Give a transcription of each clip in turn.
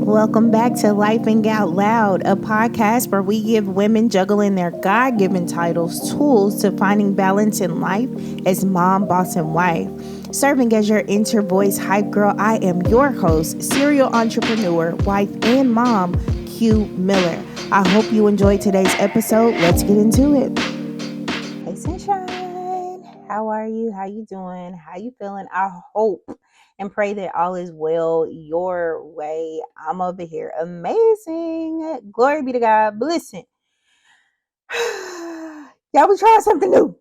Welcome back to Lifing Out Loud, a podcast where we give women juggling their God-given titles tools to finding balance in life as mom, boss, and wife. Serving as your inter-voice hype girl, I am your host, serial entrepreneur, wife, and mom, Q Miller. I hope you enjoyed today's episode. Let's get into it. Hey, sunshine. How are you? How you doing? How you feeling? I hope and pray that all is well your way. I'm over here amazing. Glory be to God. But listen, y'all, we trying something new.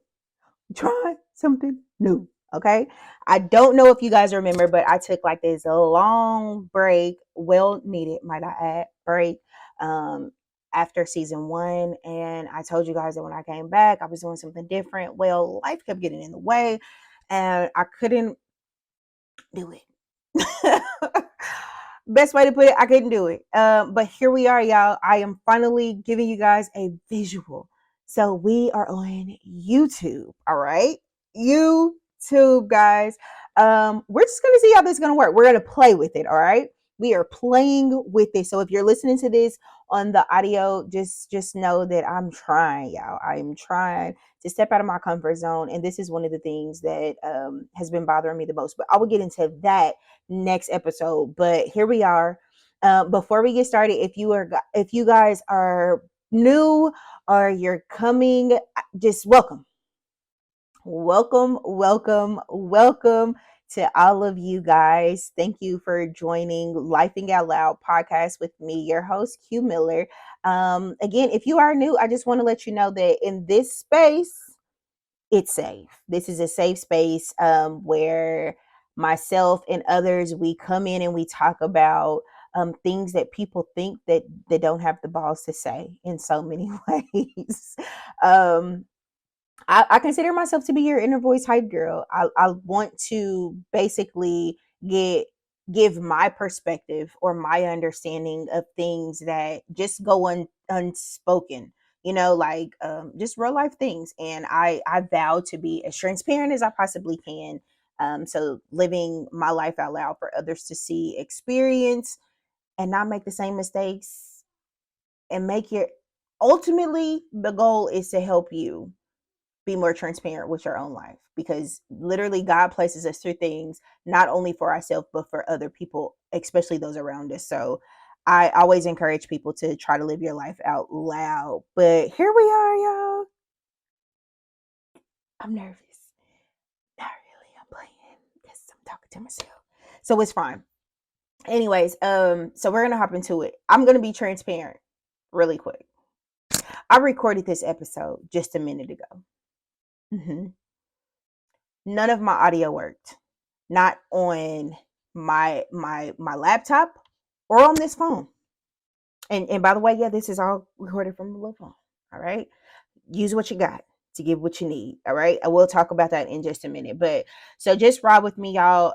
Trying something new. Okay. I don't know if you guys remember, but I took like this long break, well needed, might I add, break. After season 1, and I told you guys that when I came back, I was doing something different. Well, life kept getting in the way, and I couldn't do it. Best way to put it, I couldn't do it. But here we are, y'all. I am finally giving you guys a visual. So we are on YouTube. All right, YouTube, guys. We're just gonna see how this is gonna work. We're gonna play with it. All right, we are playing with it. So if you're listening to this on the audio, just know that I'm trying, y'all. I am trying to step out of my comfort zone, and this is one of the things that has been bothering me the most. But I will get into that next episode. But here we are. Before we get started, if you guys are new or you're coming, just welcome to all of you guys. Thank you for joining Lifing Out Loud podcast with me, your host, Q Miller. Again, if you are new, I just want to let you know that in this space, it's safe. This is a safe space where myself and others, we come in and we talk about things that people think that they don't have the balls to say in so many ways. I consider myself to be your inner voice hype girl. I want to basically give my perspective or my understanding of things that just go unspoken, like just real life things. And I vow to be as transparent as I possibly can. So living my life out loud for others to see, experience, and not make the same mistakes, and ultimately the goal is to help you be more transparent with your own life, because literally God places us through things not only for ourselves but for other people, especially those around us. So I always encourage people to try to live your life out loud. But here we are, y'all. I'm nervous. Not really. I'm playing because I'm talking to myself, so it's fine. Anyways, so we're gonna hop into it. I'm gonna be transparent really quick. I recorded this episode just a minute ago. Mm-hmm. None of my audio worked, not on my laptop or on this phone. And by the way, yeah, this is all recorded from a little phone. All right, use what you got to give what you need. All right, I will talk about that in just a minute. But so just ride with me, y'all.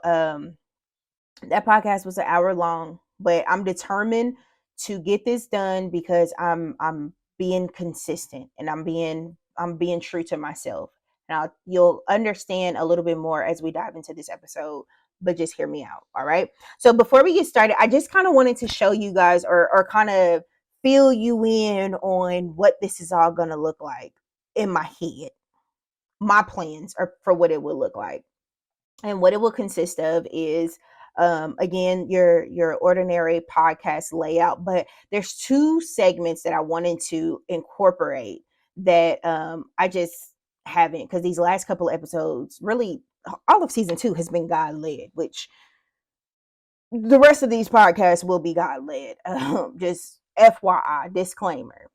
That podcast was an hour long, but I'm determined to get this done because I'm being consistent, and I'm being true to myself. Now you'll understand a little bit more as we dive into this episode, but just hear me out. All right. So before we get started, I just kind of wanted to show you guys or kind of fill you in on what this is all going to look like in my head. My plans are for what it will look like. And what it will consist of is again your ordinary podcast layout, but there's 2 segments that I wanted to incorporate that I just haven't, because these last couple of episodes, really all of season 2 has been God led, which the rest of these podcasts will be God led. Just FYI, disclaimer.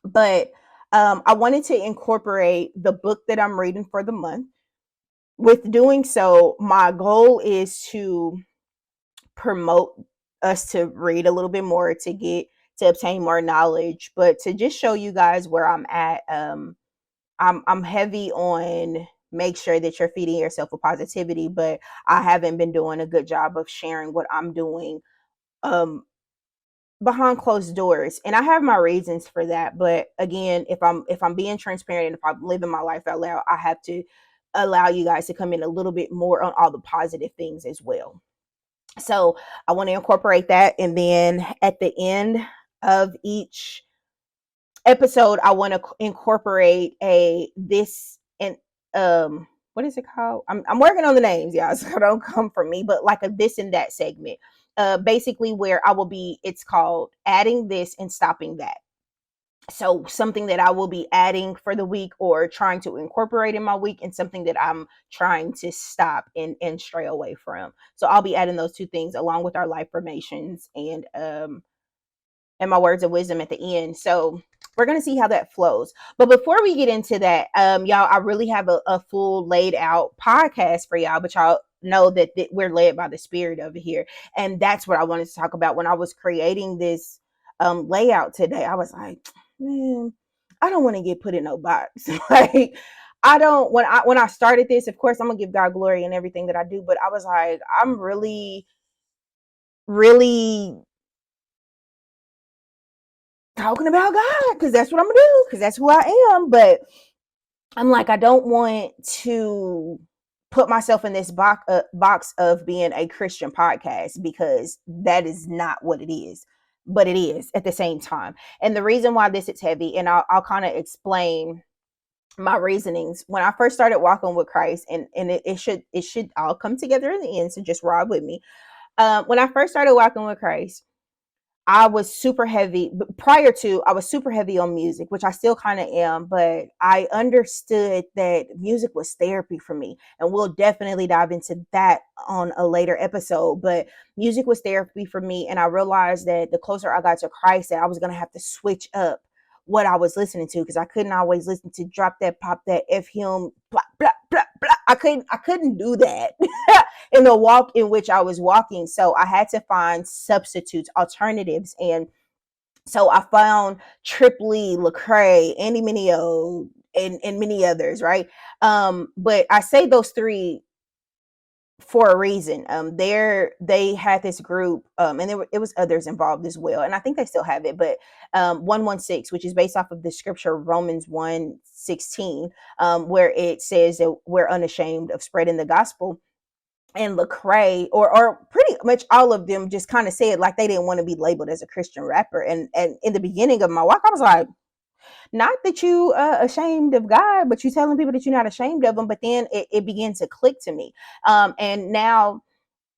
But I wanted to incorporate the book that I'm reading for the month. With doing so, my goal is to promote us to read a little bit more, to obtain more knowledge, but to just show you guys where I'm at. I'm heavy on make sure that you're feeding yourself with positivity, but I haven't been doing a good job of sharing what I'm doing behind closed doors, and I have my reasons for that. But again, if I'm being transparent and if I'm living my life out loud, I have to allow you guys to come in a little bit more on all the positive things as well. So I want to incorporate that. And then at the end of each episode, I want to incorporate a this and what is it called? I'm working on the names, y'all, so don't come from me, but like a this and that segment. Basically where I will be, it's called adding this and stopping that. So something that I will be adding for the week or trying to incorporate in my week, and something that I'm trying to stop and stray away from. So I'll be adding those two things along with our life formations and my words of wisdom at the end. So we're going to see how that flows. But before we get into that, y'all, I really have a full laid out podcast for y'all, but y'all know that we're led by the Spirit over here. And that's what I wanted to talk about. When I was creating this layout today, I was like, man, I don't want to get put in no box. Like, I don't, when I started this, of course I'm gonna give God glory in everything that I do, but I was like, I'm really, really talking about God, because that's what I'm gonna do, because that's who I am. But I'm like, I don't want to put myself in this box of being a Christian podcast, because that is not what it is. But it is at the same time. And the reason why this is heavy, and I'll kind of explain my reasonings. When I first started walking with Christ, and it should all come together in the end. So just ride with me. When I first started walking with Christ, I was super heavy. Prior to, I was super heavy on music, which I still kind of am, but I understood that music was therapy for me. And we'll definitely dive into that on a later episode. But music was therapy for me. And I realized that the closer I got to Christ, that I was going to have to switch up what I was listening to, because I couldn't always listen to drop that, pop that, F him, blah, blah, blah, blah. I couldn't do that in the walk in which I was walking. So I had to find substitutes, alternatives. And so I found Tripoli, Lecrae, Andy Mineo, and many others, right? But I say those three for a reason. They had this group, and it was others involved as well, and I think they still have it. But 116, which is based off of the scripture Romans 1:16, where it says that we're unashamed of spreading the gospel. And Lecrae, or pretty much all of them, just kind of said like they didn't want to be labeled as a Christian rapper. And in the beginning of my walk, I was like, not that you ashamed of God, but you telling people that you're not ashamed of them. But then it began to click to me. And now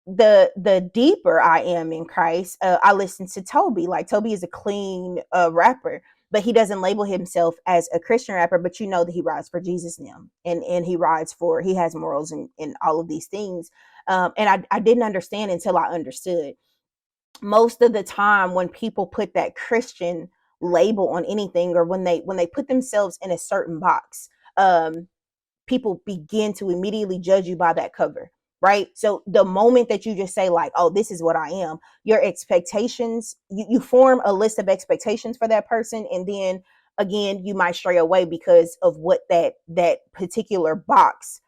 the deeper I am in Christ, I listen to Toby. Like, Toby is a clean rapper, but he doesn't label himself as a Christian rapper. But you know that he rides for Jesus now, and he has morals and all of these things. And I didn't understand until I understood. Most of the time, when people put that Christian label on anything, or when they put themselves in a certain box, people begin to immediately judge you by that cover, right? So the moment that you just say like, oh, this is what I am, your expectations, you form a list of expectations for that person. And then again, you might stray away because of what that particular box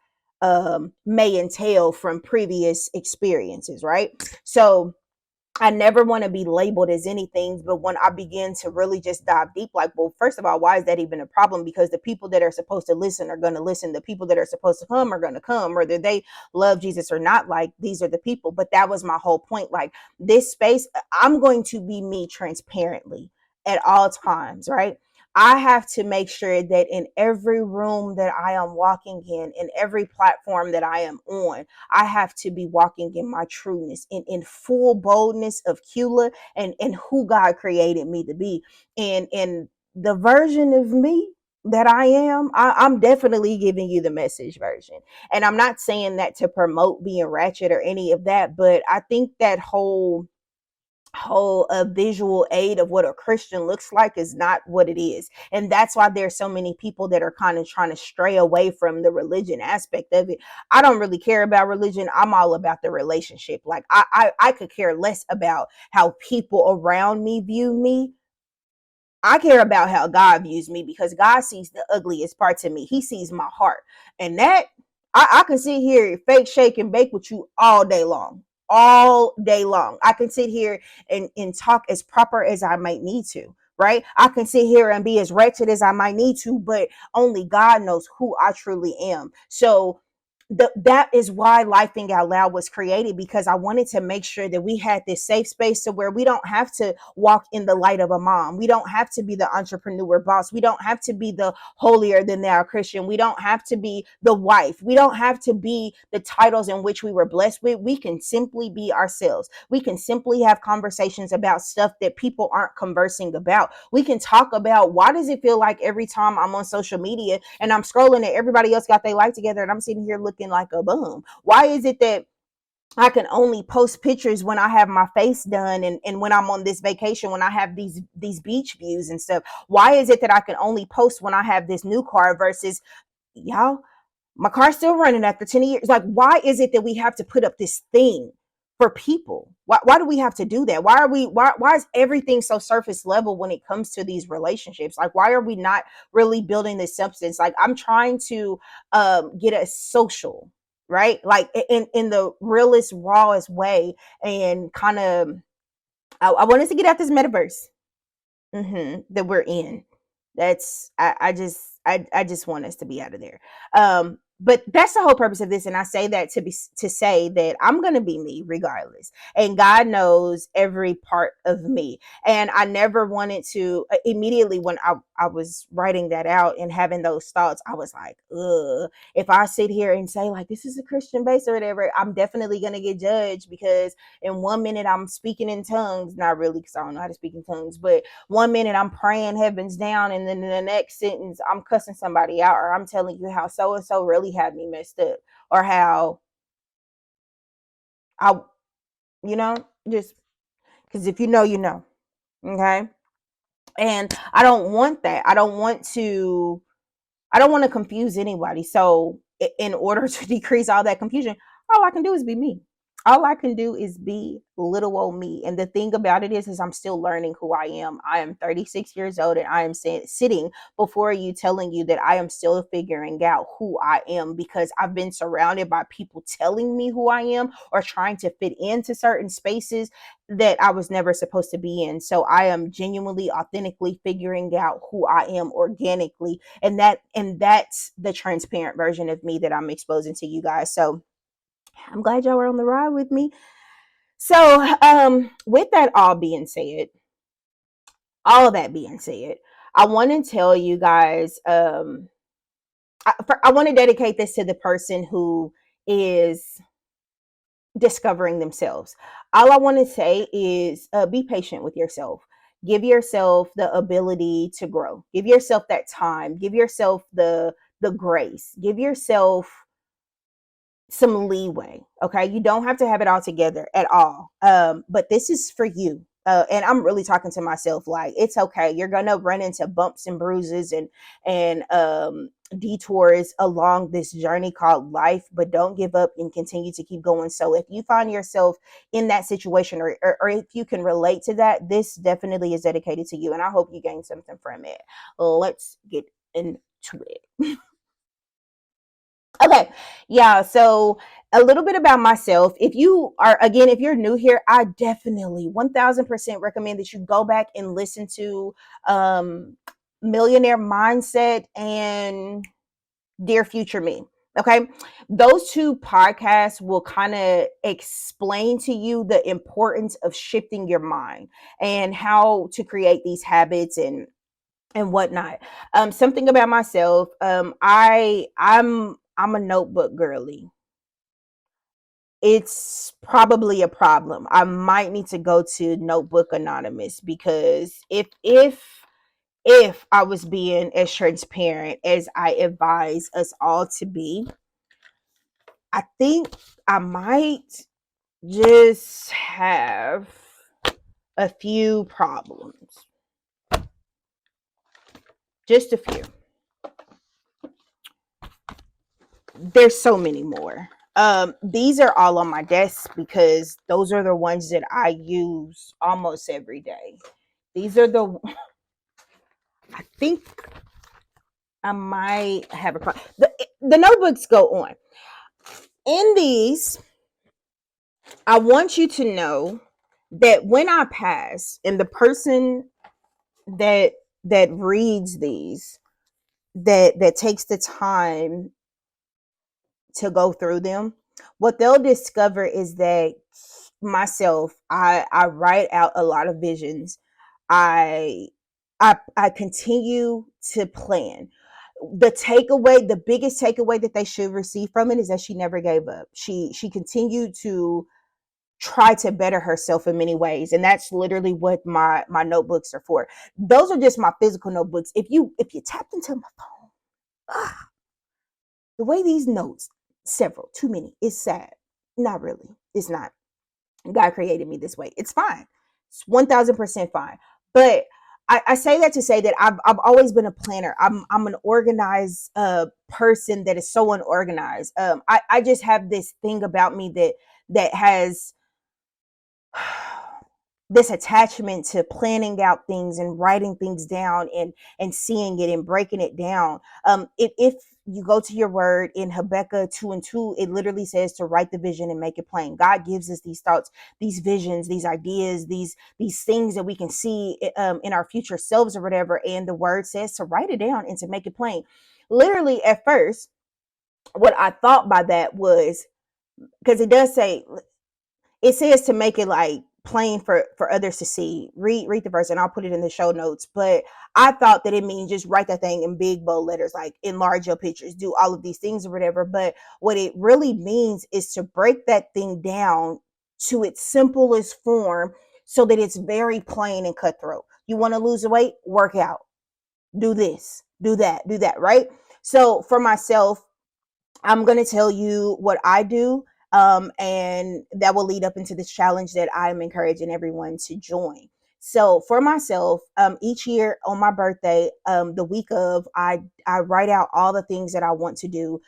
may entail from previous experiences, right? So I never want to be labeled as anything. But when I begin to really just dive deep, like, well, first of all, why is that even a problem? Because the people that are supposed to listen are going to listen. The people that are supposed to come are going to come, whether they love Jesus or not. Like, these are the people. But that was my whole point. Like, this space, I'm going to be me transparently at all times, right? I have to make sure that in every room that I am walking in every platform that I am on, I have to be walking in my trueness, in full boldness of Kula and who God created me to be. And the version of me that I am, I'm definitely giving you the message version. And I'm not saying that to promote being ratchet or any of that, but I think that whole visual aid of what a Christian looks like is not what it is. And that's why there's so many people that are kind of trying to stray away from the religion aspect of it. I don't really care about religion. I'm all about the relationship. Like, I could care less about how people around me view me. I care about how God views me, because God sees the ugliest parts of me. He sees my heart. And that, I can sit here, fake, shake, and bake with you all day long. All day long. I can sit here and talk as proper as I might need to, right? I can sit here and be as wretched as I might need to, but only God knows who I truly am. So that is why Lifing Out Loud was created, because I wanted to make sure that we had this safe space to where we don't have to walk in the light of a mom. We don't have to be the entrepreneur boss. We don't have to be the holier than thou Christian. We don't have to be the wife. We don't have to be the titles in which we were blessed with. We can simply be ourselves. We can simply have conversations about stuff that people aren't conversing about. We can talk about, why does it feel like every time I'm on social media and I'm scrolling and everybody else got their life together and I'm sitting here looking like a bum? Why is it that I can only post pictures when I have my face done, and when I'm on this vacation, when I have these beach views and stuff? Why is it that I can only post when I have this new car versus, y'all, my car's still running after 10 years? Like, why is it that we have to put up this thing for people? Why do we have to do that? Why is everything so surface level when it comes to these relationships? Like, why are we not really building this substance? Like, I'm trying to get a social, right? Like, in the realest, rawest way, and kind of, I want us to get out this metaverse that we're in. That's I just want us to be out of there. But that's the whole purpose of this, and I say that to say that I'm gonna be me regardless, and God knows every part of me. And I never wanted to, immediately when I was writing that out and having those thoughts, I was like, ugh, if I sit here and say like this is a Christian base or whatever, I'm definitely gonna get judged, because in 1 minute I'm speaking in tongues, not really, because I don't know how to speak in tongues, but 1 minute I'm praying heavens down, and then in the next sentence I'm cussing somebody out, or I'm telling you how so and so really had me messed up, or how I, just because if you know, you know. Okay. And I don't want that. I don't want to confuse anybody. So in order to decrease all that confusion, all I can do is be me. All I can do is be little old me. And the thing about it is I'm still learning who I am. I am 36 years old, and I am sitting before you telling you that I am still figuring out who I am, because I've been surrounded by people telling me who I am or trying to fit into certain spaces that I was never supposed to be in. So I am genuinely, authentically figuring out who I am organically. And that's the transparent version of me that I'm exposing to you guys. So I'm glad y'all were on the ride with me. So with that all being said, all of that being said, I want to tell you guys, I want to dedicate this to the person who is discovering themselves. All I want to say is be patient with yourself. Give yourself the ability to grow. Give yourself that time. Give yourself the grace. Give yourself some leeway. Okay. You don't have to have it all together at all. But this is for you. And I'm really talking to myself. Like, it's okay. You're gonna run into bumps and bruises and detours along this journey called life, but don't give up and continue to keep going. So if you find yourself in that situation, or if you can relate to that, this definitely is dedicated to you. And I hope you gain something from it. Let's get into it. Okay. Yeah. So a little bit about myself. If you are, again, if you're new here, I definitely 1000% recommend that you go back and listen to Millionaire Mindset and Dear Future Me. Okay. Those two podcasts will kind of explain to you the importance of shifting your mind and how to create these habits and whatnot. Something about myself. I'm a notebook girly. It's probably a problem. I might need to go to Notebook Anonymous, because if I was being as transparent as I advise us all to be, I think I might just have a few problems. Just a few. There's so many more. These are all on my desk because those are the ones that I use almost every day. These are I think I might have a problem. The notebooks go on. In these, I want you to know that when I pass, and the person that reads these, that takes the time to go through them, what they'll discover is that myself, I write out a lot of visions. I I continue to plan. The biggest takeaway that they should receive from it is that she never gave up. She continued to try to better herself in many ways, and that's literally what my notebooks are for. Those are just my physical notebooks. If you tapped into my phone, the way these notes, several, too many, it's sad. Not really. It's not. God created me this way. It's fine. It's 1000% fine. But I say that to say that I've always been a planner. I'm an organized person that is so unorganized. I just have this thing about me that has this attachment to planning out things and writing things down and seeing it and breaking it down. If you go to your word in Habakkuk 2:2, it literally says to write the vision and make it plain. God gives us these thoughts, these visions, these ideas, these things that we can see in our future selves or whatever. And the word says to write it down and to make it plain. Literally, at first, what I thought by that was, because it does say, it says to make it like plain for others to see. Read the verse, and I'll put it in the show notes. But I thought that it means just write that thing in big bold letters, like enlarge your pictures, do all of these things or whatever. But what it really means is to break that thing down to its simplest form so that it's very plain and cutthroat. You want to lose weight? Work out. Do this, do that, right? So for myself, I'm going to tell you what I do, and that will lead up into this challenge that I'm encouraging everyone to join. So for myself, each year on my birthday, the week of, I write out all the things that I want to do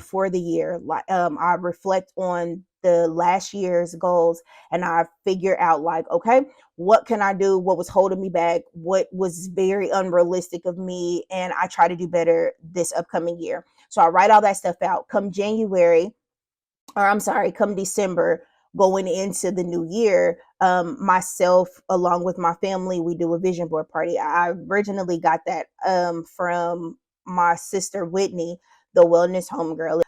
for the year. Like I reflect on the last year's goals, and I figure out like, okay, what can I do? What was holding me back? What was very unrealistic of me? And I try to do better this upcoming year. So I write all that stuff out. Come January, or I'm sorry, come December, going into the new year, myself along with my family, we do a vision board party. I originally got that from my sister Whitney, the wellness homegirl,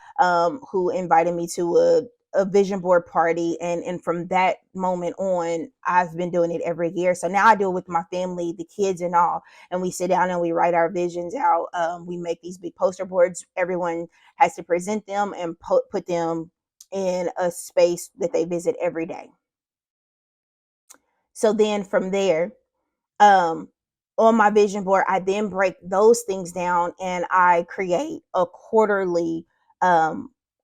who invited me to a vision board party, and from that moment on, I've been doing it every year. So now I do it with my family, the kids and all, and we sit down and we write our visions out. We make these big poster boards. Everyone has to present them and put them in a space that they visit every day. So then from there, um, on my vision board, I then break those things down and I create a quarterly.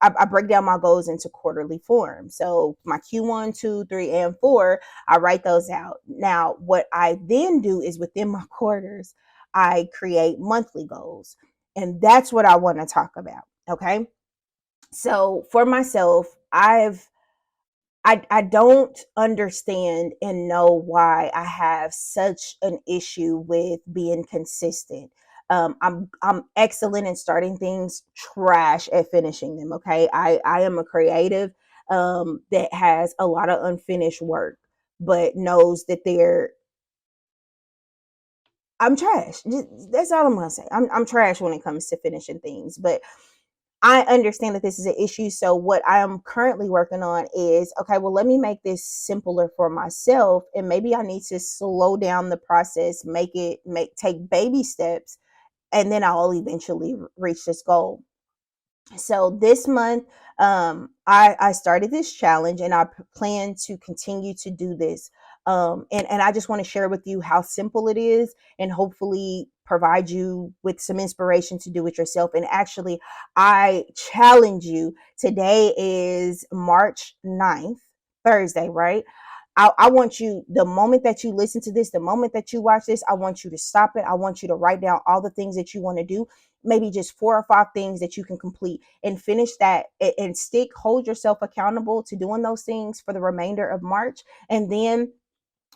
I break down my goals into quarterly form. So my Q1, 2, 3, and 4, I write those out. Now, what I then do is within my quarters, I create monthly goals. And that's what I want to talk about. Okay. So for myself, I don't understand and know why I have such an issue with being consistent. I'm excellent at starting things, trash at finishing them. Okay, I am a creative that has a lot of unfinished work, but knows that I'm trash. That's all I'm gonna say. I'm trash when it comes to finishing things, but I understand that this is an issue. So what I am currently working on is, okay, well, let me make this simpler for myself. And maybe I need to slow down the process, take baby steps, and then I'll eventually reach this goal. So this month, I started this challenge, and I plan to continue to do this. And I just want to share with you how simple it is, and hopefully provide you with some inspiration to do it yourself. And actually, I challenge you. Today is March 9th, Thursday, right? I want you, the moment that you listen to this, the moment that you watch this, I want you to stop it. I want you to write down all the things that you want to do, maybe just 4 or 5 things that you can complete, and finish that, and hold yourself accountable to doing those things for the remainder of March. And then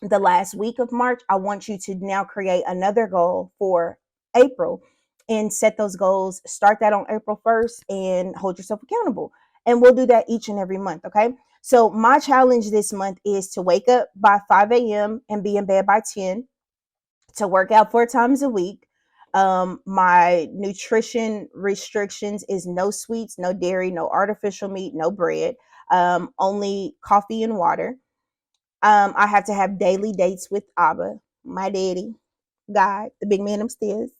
the last week of March, I want you to now create another goal for April and set those goals. Start that on April 1st and hold yourself accountable. And we'll do that each and every month. Okay. So my challenge this month is to wake up by 5 a.m. and be in bed by 10, to work out 4 times a week, My nutrition restrictions is no sweets, no dairy, no artificial meat, no bread, only coffee and water. I have to have daily dates with Abba, my daddy, God, the big man upstairs.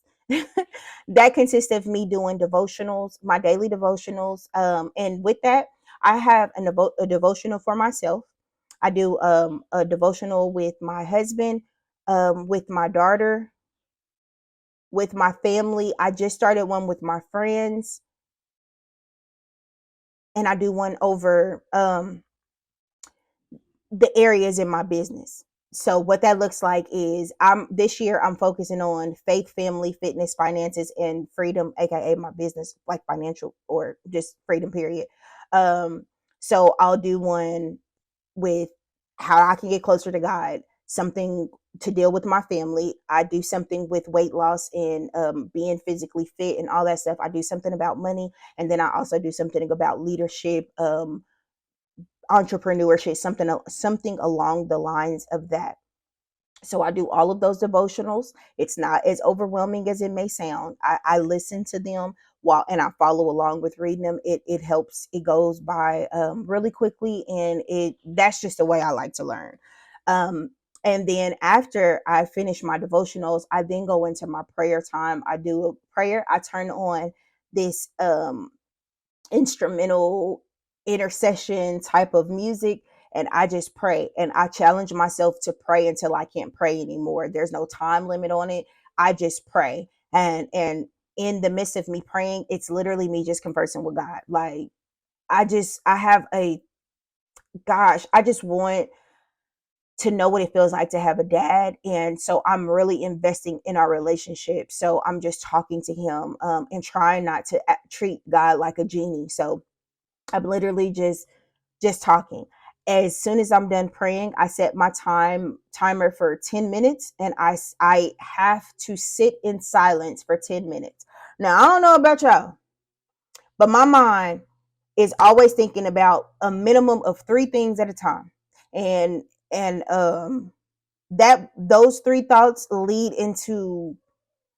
That consists of me doing devotionals, my daily devotionals. And with that, I have a devotional for myself. I do a devotional with my husband, with my daughter, with my family. I just started one with my friends, and I do one over the areas in my business. So what that looks like is I'm this year I'm focusing on faith, family, fitness, finances, and freedom, aka my business, like financial or just freedom period. Um, so I'll do one with how I can get closer to God, something to deal with my family. I do something with weight loss and being physically fit and all that stuff. I do something about money, and then I also do something about leadership, entrepreneurship, something along the lines of that. So I do all of those devotionals. It's not as overwhelming as it may sound. I listen to them while and I follow along with reading them. It helps. It goes by really quickly, and it that's just the way I like to learn. Um, and then after I finish my devotionals, I then go into my prayer time. I do a prayer. I turn on this instrumental intercession type of music, and I just pray, and I challenge myself to pray until I can't pray anymore. There's no time limit on it. I just pray, and in the midst of me praying, it's literally me just conversing with God. Like I have a gosh, I just want to know what it feels like to have a dad, and so I'm really investing in our relationship. So I'm just talking to him, and trying not to treat God like a genie. So I'm literally just talking. As soon as I'm done praying, I set my timer for 10 minutes, and I have to sit in silence for 10 minutes. Now, I don't know about y'all, but my mind is always thinking about a minimum of 3 things at a time. And that those 3 thoughts lead into,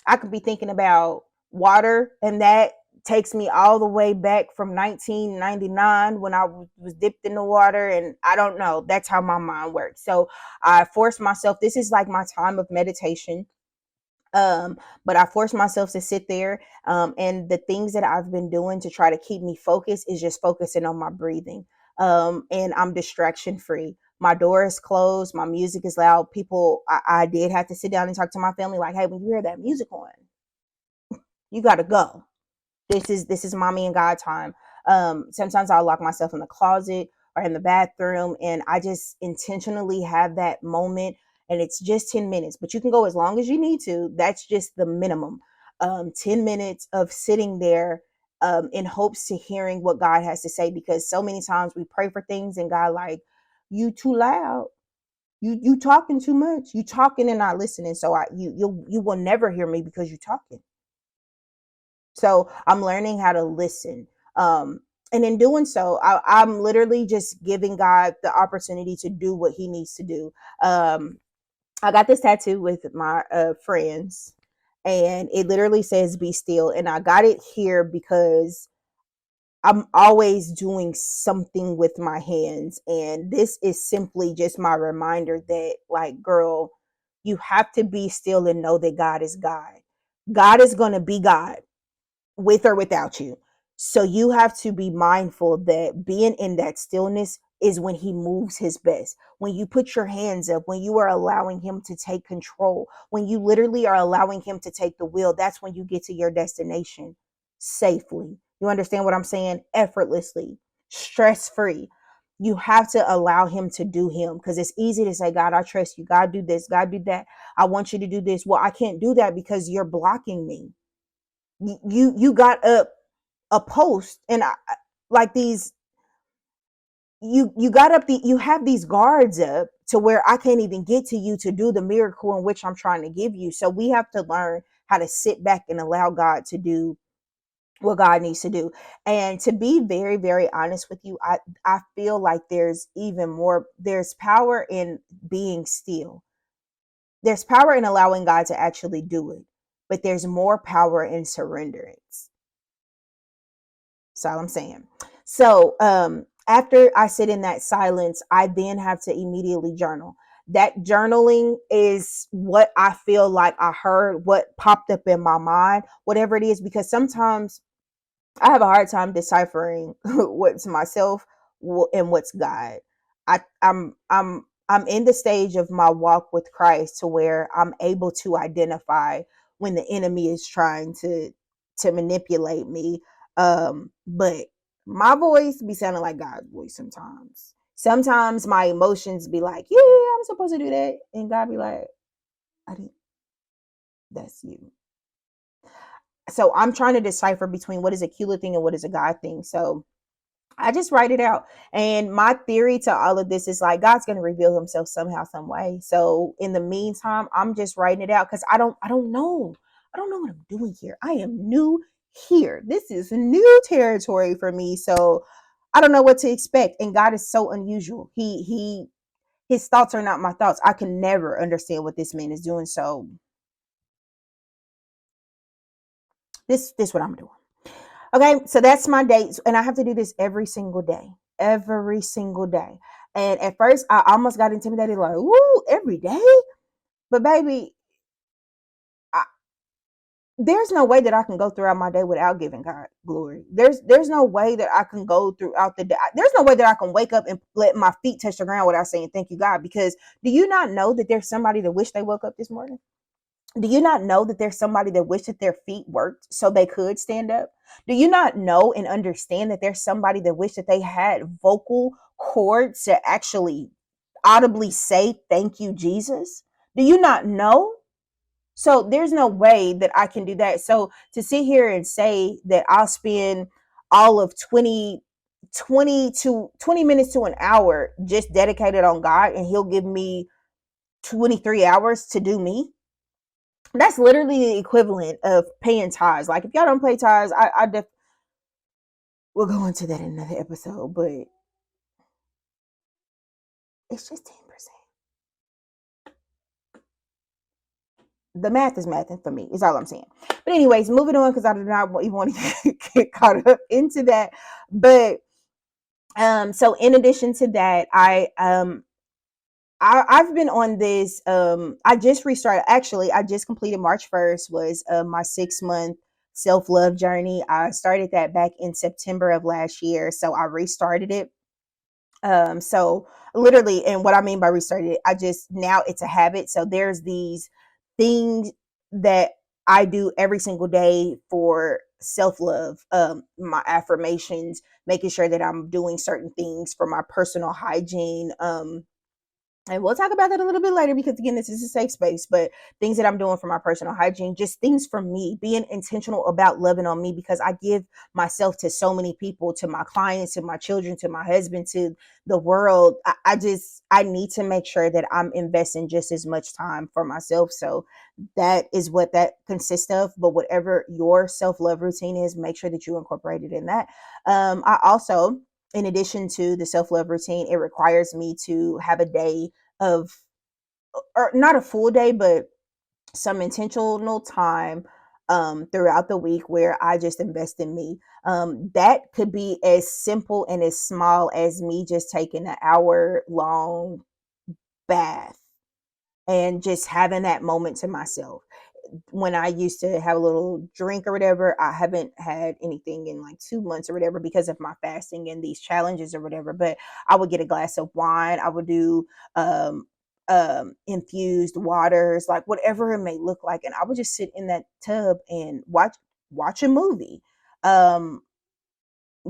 I could be thinking about water, and that takes me all the way back from 1999 when I was dipped in the water. And I don't know, that's how my mind works. So I force myself, this is like my time of meditation. But I force myself to sit there. And the things that I've been doing to try to keep me focused is just focusing on my breathing. And I'm distraction free. My door is closed. My music is loud. I did have to sit down and talk to my family, like, hey, when you hear that music on, you got to go. This is mommy and God time. Sometimes I'll lock myself in the closet or in the bathroom, and I just intentionally have that moment. And it's just 10 minutes, but you can go as long as you need to. That's just the minimum. 10 minutes of sitting there, in hopes to hearing what God has to say, because so many times we pray for things and God like, you too loud. You talking too much. You talking and not listening. So you will never hear me because you talking. So I'm learning how to listen. And in doing so, I'm literally just giving God the opportunity to do what he needs to do. I got this tattoo with my friends, and it literally says be still. And I got it here because I'm always doing something with my hands. And this is simply just my reminder that, like, girl, you have to be still and know that God is God. God is going to be God with or without you. So you have to be mindful that being in that stillness is when he moves his best. When you put your hands up, when you are allowing him to take control, when you literally are allowing him to take the wheel, that's when you get to your destination safely. You understand what I'm saying? Effortlessly, stress free. You have to allow him to do him, because it's easy to say, God, I trust you. God, do this. God, do that. I want you to do this. Well, I can't do that because you're blocking me. You got a post, and like these, you got up the you have these guards up to where I can't even get to you to do the miracle in which I'm trying to give you. So we have to learn how to sit back and allow God to do what God needs to do. And to be very, very honest with you, I feel like there's power in being still. There's power in allowing God to actually do it. but there's more power in surrenderance. That's all I'm saying. So after I sit in that silence, I then have to immediately journal. That journaling is what I feel like I heard, what popped up in my mind, whatever it is, because sometimes I have a hard time deciphering what's myself and what's God. I'm in the stage of my walk with Christ to where I'm able to identify when the enemy is trying to manipulate me. But my voice be sounding like God's voice sometimes. Sometimes my emotions be like, "Yeah, I'm supposed to do that," and God be like, "I didn't. That's you." So I'm trying to decipher between what is a Keeler thing and what is a God thing. So I just write it out. And my theory to all of this is like God's going to reveal himself somehow, some way. So in the meantime, I'm just writing it out because I don't know. I don't know what I'm doing here. I am new here. This is new territory for me. So I don't know what to expect. And God is so unusual. His thoughts are not my thoughts. I can never understand what this man is doing. So this what I'm doing. Okay, so that's my dates, and I have to do this every single day. And at first, I almost got intimidated, like, "Woo, every day!" But baby, I, there's no way that I can go throughout my day without giving God glory. There's no way that I can go throughout the day. There's no way that I can wake up and let my feet touch the ground without saying thank you, God. Because do you not know that there's somebody that wish they woke up this morning? Do you not know that there's somebody that wished that their feet worked so they could stand up? Do you not know and understand that there's somebody that wished that they had vocal cords to actually audibly say, "Thank you, Jesus"? Do you not know? So there's no way that I can do that. So to sit here and say that I'll spend all of 20 minutes to an hour just dedicated on God and he'll give me 23 hours to do me, that's literally the equivalent of paying tithes. Like if y'all don't pay tithes, we'll go into that in another episode, but it's just 10%. The math is mathing for me. Is all I'm saying. But anyways, moving on because I do not even want to get caught up into that. But so in addition to that, I've been on this. I just restarted. Actually, I just completed March 1st was my 6 month self love journey. I started that back in September of last year, so I restarted it. So literally, and what I mean by restarted it, I just now it's a habit. So there's these things that I do every single day for self love. My affirmations, making sure that I'm doing certain things for my personal hygiene. And we'll talk about that a little bit later because again, this is a safe space, but things that I'm doing for my personal hygiene, just things for me, being intentional about loving on me because I give myself to so many people, to my clients, to my children, to my husband, to the world. I need to make sure that I'm investing just as much time for myself. So that is what that consists of. But whatever your self-love routine is, make sure that you incorporate it in that. I also, in addition to the self-love routine, it requires me to have a day of, or not a full day, but some intentional time throughout the week where I just invest in me. That could be as simple and as small as me just taking an hour long bath and just having that moment to myself. When I used to have a little drink or whatever, I haven't had anything in like 2 months or whatever because of my fasting and these challenges or whatever. But I would get a glass of wine. I would do um, infused waters, like whatever it may look like, and I would just sit in that tub and watch a movie. Um,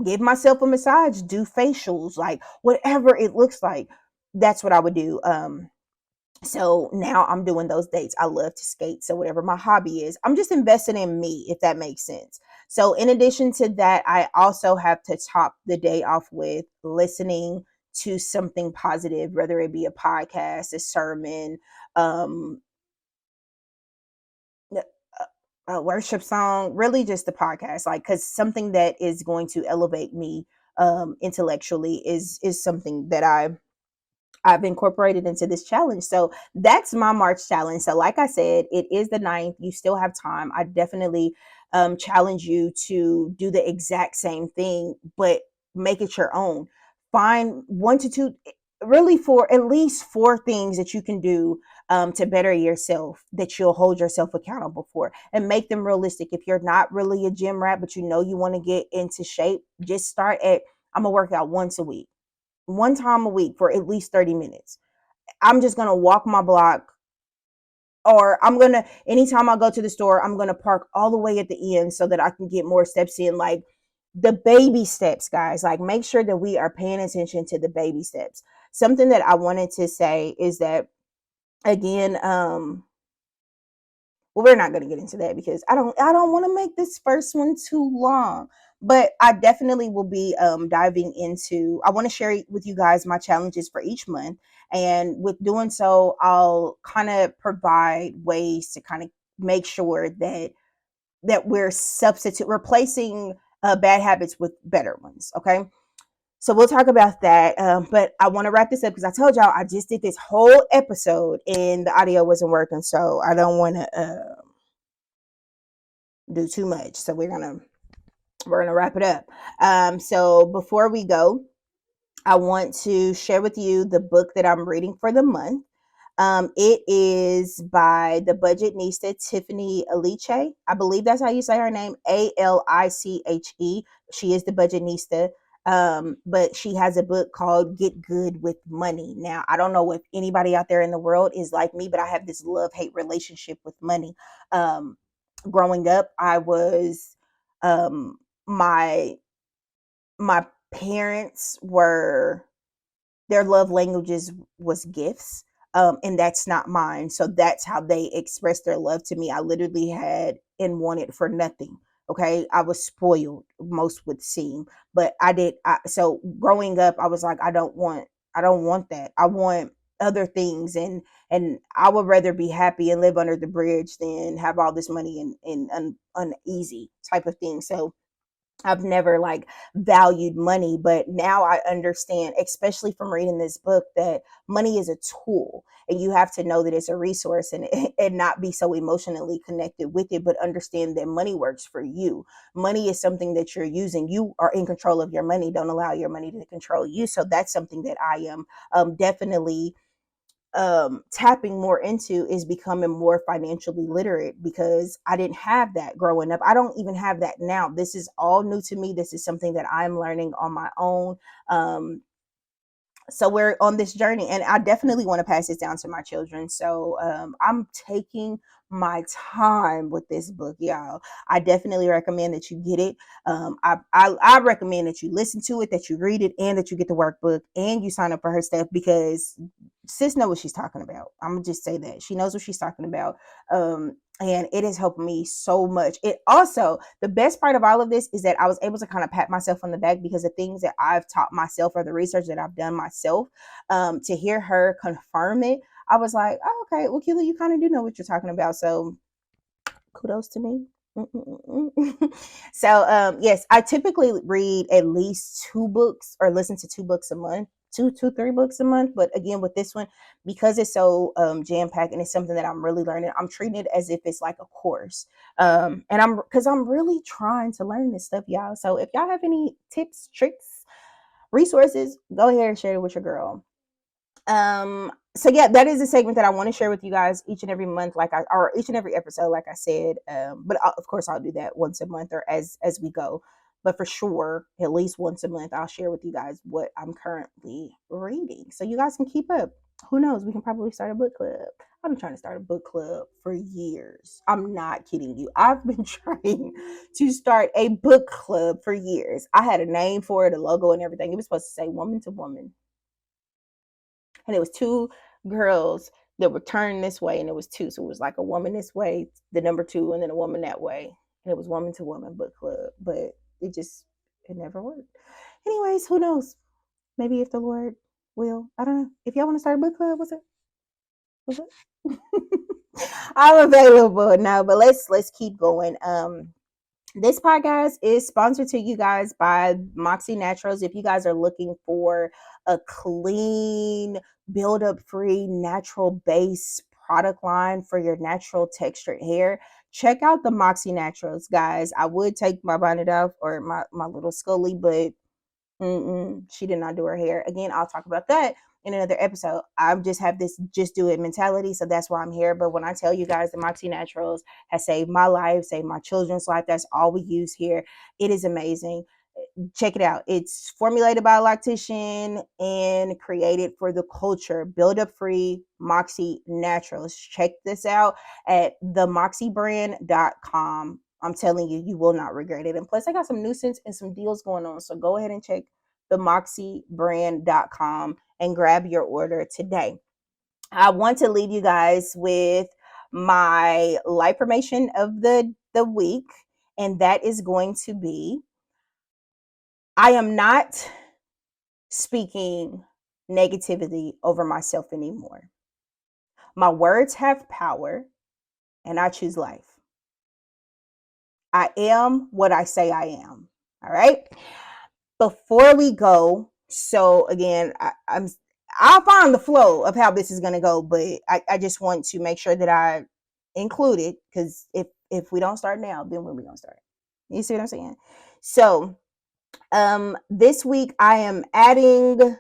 Give myself a massage, do facials, like whatever it looks like. That's what I would do. So now I'm doing those dates. I love to skate. So whatever my hobby is, I'm just investing in me, if that makes sense. So in addition to that, I also have to top the day off with listening to something positive, whether it be a podcast, a sermon, um, a worship song, really just the podcast, like, cause something that is going to elevate me, intellectually is something that I've incorporated into this challenge. So that's my March challenge. So, like I said, it is the 9th. You still have time. I definitely challenge you to do the exact same thing, but make it your own. Find one to two, really, for at least 4 things that you can do to better yourself, that you'll hold yourself accountable for, and make them realistic. If you're not really a gym rat, but you know you want to get into shape, just start at, I'm going to work out once a week, one time a week for at least 30 minutes. I'm just going to walk my block, or I'm going to, anytime I go to the store, I'm going to park all the way at the end so that I can get more steps in. Like the baby steps, guys, like make sure that we are paying attention to the baby steps. Something that I wanted to say is that, again, well, we're not going to get into that because I don't want to make this first one too long. But I definitely will be diving into, I want to share with you guys my challenges for each month. And with doing so, I'll kind of provide ways to kind of make sure that we're replacing bad habits with better ones. Okay. So we'll talk about that. But I want to wrap this up because I told y'all I just did this whole episode and the audio wasn't working. So I don't want to do too much. So we're gonna wrap it up. So before we go, I want to share with you the book that I'm reading for the month. It is by the budgetnista Tiffany Aliche. I believe that's how you say her name, Aliche. She is the budgetnista. But she has a book called Get Good with Money. Now, I don't know if anybody out there in the world is like me, but I have this love-hate relationship with money. Growing up, I was my my parents were, their love languages was gifts, and that's not mine, so that's how they expressed their love to me. I literally had and wanted for nothing. Okay, I was spoiled, most would seem, but so growing up I was like, I don't want that. I want other things, and I would rather be happy and live under the bridge than have all this money and uneasy type of thing. So I've never like valued money, but now I understand, especially from reading this book, that money is a tool and you have to know that it's a resource, and not be so emotionally connected with it, but understand that money works for you. Money is something that you're using. You are in control of your money. Don't allow your money to control you. So that's something that I am definitely tapping more into, is becoming more financially literate, because I didn't have that growing up. I don't even have that now. This is all new to me. This is something that I'm learning on my own. So we're on this journey, and I definitely want to pass this down to my children. So I'm taking my time with this book, y'all. I definitely recommend that you get it. I recommend that you listen to it, that you read it, and that you get the workbook and you sign up for her stuff, because sis know what she's talking about. I'm gonna just say that she knows what she's talking about. And it has helped me so much. It also, the best part of all of this is that I was able to kind of pat myself on the back, because the things that I've taught myself, or the research that I've done myself, to hear her confirm it, I was like, oh, okay, well, Keela, you kind of do know what you're talking about. So kudos to me. So yes, I typically read at least 2 books, or listen to 2 books a month, 3 books a month. But again, with this one, because it's so jam-packed and it's something that I'm really learning, I'm treating it as if it's like a course. And I'm really trying to learn this stuff, y'all. So if y'all have any tips, tricks, resources, go ahead and share it with your girl. So yeah, that is a segment that I want to share with you guys each and every month, or each and every episode, like I said. But of course I'll do that once a month, or as we go. But for sure, at least once a month, I'll share with you guys what I'm currently reading, so you guys can keep up. Who knows? We can probably start a book club. I've been trying to start a book club for years. I'm not kidding you. I've been trying to start a book club for years. I had a name for it, a logo, and everything. It was supposed to say "Woman to Woman," and it was 2 girls that were turned this way, and it was 2, so it was like a woman this way, the number 2, and then a woman that way, and it was Woman to Woman book club. But it never worked. Anyways, who knows? Maybe if the Lord will, I don't know. If y'all want to start a book club, what's up? I'm available now, but let's keep going. This podcast is sponsored to you guys by Moxie Naturals. If you guys are looking for a clean, build up free, natural base product line for your natural textured hair, check out the Moxie Naturals, guys. I would take my bonnet off or my little Scully, but she did not do her hair. Again, I'll talk about that in another episode. I just have this just do it mentality, so that's why I'm here. But when I tell you guys the Moxie Naturals has saved my life, saved my children's life, that's all we use here. It is amazing. Check it out. It's formulated by a lactician and created for the culture. Build up free Moxie Naturals. Check this out at themoxiebrand.com. I'm telling you, you will not regret it. And plus, I got some nuisance and some deals going on. So go ahead and check themoxiebrand.com and grab your order today. I want to leave you guys with my LIFEFIRMATION of the week, and that is going to be, I am not speaking negativity over myself anymore. My words have power, and I choose life. I am what I say I am. All right. Before we go, so again, I'll find the flow of how this is going to go, but I just want to make sure that I include it, because if we don't start now, then when we gonna start? You see what I'm saying? So this week I am adding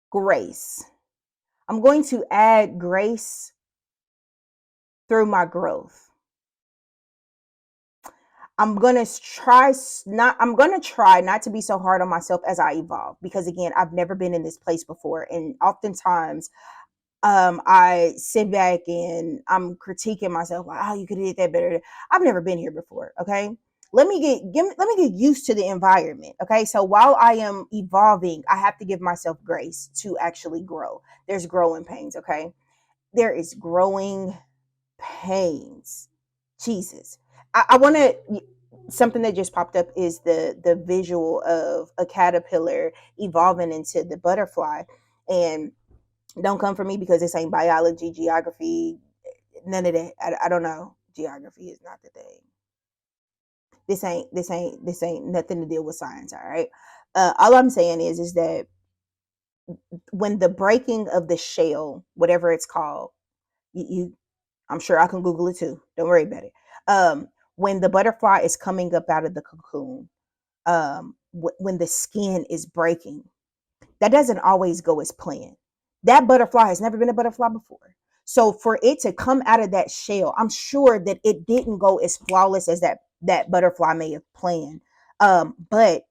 grace. I'm going to add grace through my growth. I'm going to try not to be so hard on myself as I evolve, because again, I've never been in this place before, and oftentimes I sit back and I'm critiquing myself like, oh, you could have did that better. I've never been here before. Okay. Let me get used to the environment. Okay. So while I am evolving, I have to give myself grace to actually grow. There's growing pains. Okay. There is growing pains. Jesus. I want to, something that just popped up is the visual of a caterpillar evolving into the butterfly. And don't come for me because this ain't biology, geography, none of that. I don't know. Geography is not the thing. This ain't nothing to deal with science. All right. All I'm saying is that when the breaking of the shell, whatever it's called, you I'm sure I can Google it too. Don't worry about it. When the butterfly is coming up out of the cocoon, when the skin is breaking, that doesn't always go as planned. That butterfly has never been a butterfly before. So for it to come out of that shell, I'm sure that it didn't go as flawless as that butterfly may have planned. But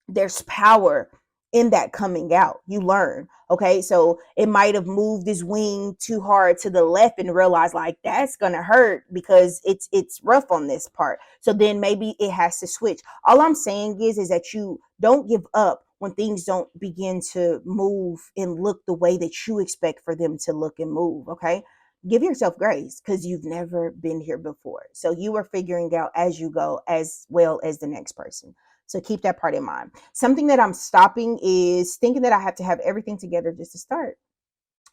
there's power in that coming out. You learn. Okay. So it might have moved his wing too hard to the left and realized like that's gonna hurt because it's rough on this part. So then maybe it has to switch. All I'm saying is that you don't give up when things don't begin to move and look the way that you expect for them to look and move. Okay. Give yourself grace because you've never been here before. So you are figuring out as you go as well as the next person. So keep that part in mind. Something that I'm stopping is thinking that I have to have everything together just to start.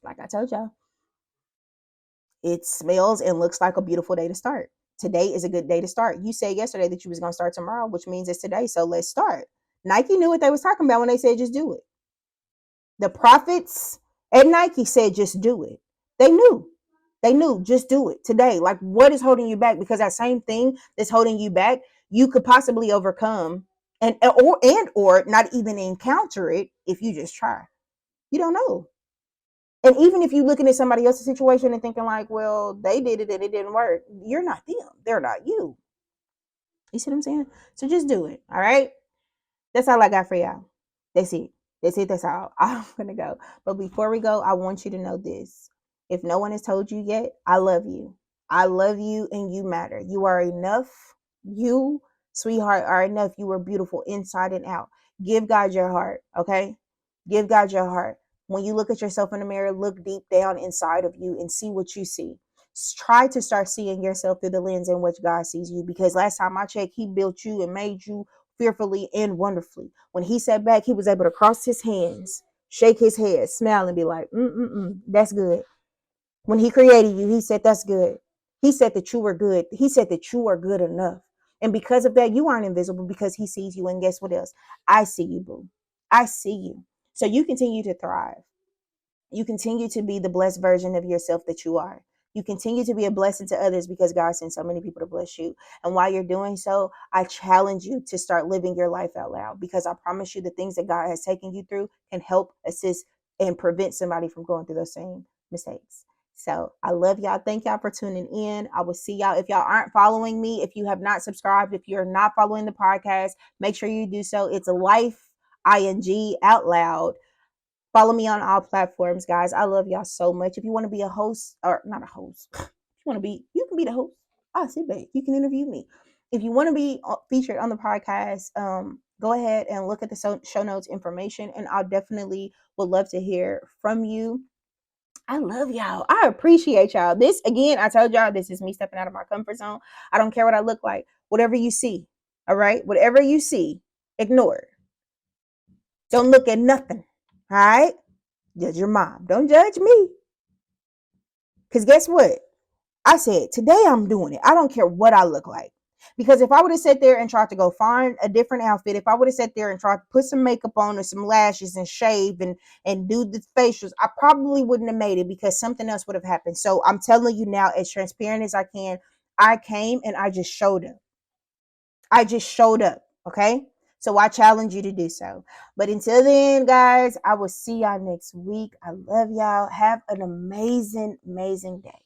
Like I told y'all, it smells and looks like a beautiful day to start. Today is a good day to start. You said yesterday that you was going to start tomorrow, which means it's today. So let's start. Nike knew what they was talking about when they said just do it. The prophets at Nike said just do it. They knew. They knew just do it today. Like what is holding you back? Because that same thing that's holding you back, you could possibly overcome or not even encounter it if you just try. You don't know. And even if you're looking at somebody else's situation and thinking like, well, they did it and it didn't work, you're not them. They're not you. You see what I'm saying? So just do it. All right. That's all I got for y'all. That's it. That's it. That's all. I'm going to go. But before we go, I want you to know this. If no one has told you yet, I love you. I love you and you matter. You are enough. You, sweetheart, are enough. You are beautiful inside and out. Give God your heart. Okay. Give God your heart. When you look at yourself in the mirror, look deep down inside of you and see what you see. Try to start seeing yourself through the lens in which God sees you, because last time I checked, he built you and made you fearfully and wonderfully. When he sat back, he was able to cross his hands, shake his head, smile, and be like, that's good. When he created you, he said, that's good. He said that you were good. He said that you are good enough. And because of that, you aren't invisible because he sees you. And guess what else? I see you, boo. I see you. So you continue to thrive. You continue to be the blessed version of yourself that you are. You continue to be a blessing to others because God sent so many people to bless you. And while you're doing so, I challenge you to start living your life out loud, because I promise you the things that God has taken you through can help assist and prevent somebody from going through those same mistakes. So I love y'all. Thank y'all for tuning in. I will see y'all. If y'all aren't following me, if you have not subscribed, if you're not following the podcast, make sure you do so. It's a life ing out loud. Follow me on all platforms, guys. I love y'all so much. If you want to be a host, or not a host, if you want to be, you can be the host. I'll sit back. You can interview me. If you want to be featured on the podcast, go ahead and look at the show notes information, and I'll definitely would love to hear from you. I love y'all. I appreciate y'all. This, again, I told y'all, this is me stepping out of my comfort zone. I don't care what I look like. Whatever you see, all right? Whatever you see, ignore it. Don't look at nothing, all right? Judge your mom. Don't judge me. Because guess what? I said, today I'm doing it. I don't care what I look like. Because if I would have sat there and tried to go find a different outfit, if I would have sat there and tried to put some makeup on or some lashes and shave and do the facials, I probably wouldn't have made it, because something else would have happened. So I'm telling you now, as transparent as I can, I came and I just showed up. I just showed up. Okay. So I challenge you to do so. But until then, guys, I will see y'all next week. I love y'all. Have an amazing, amazing day.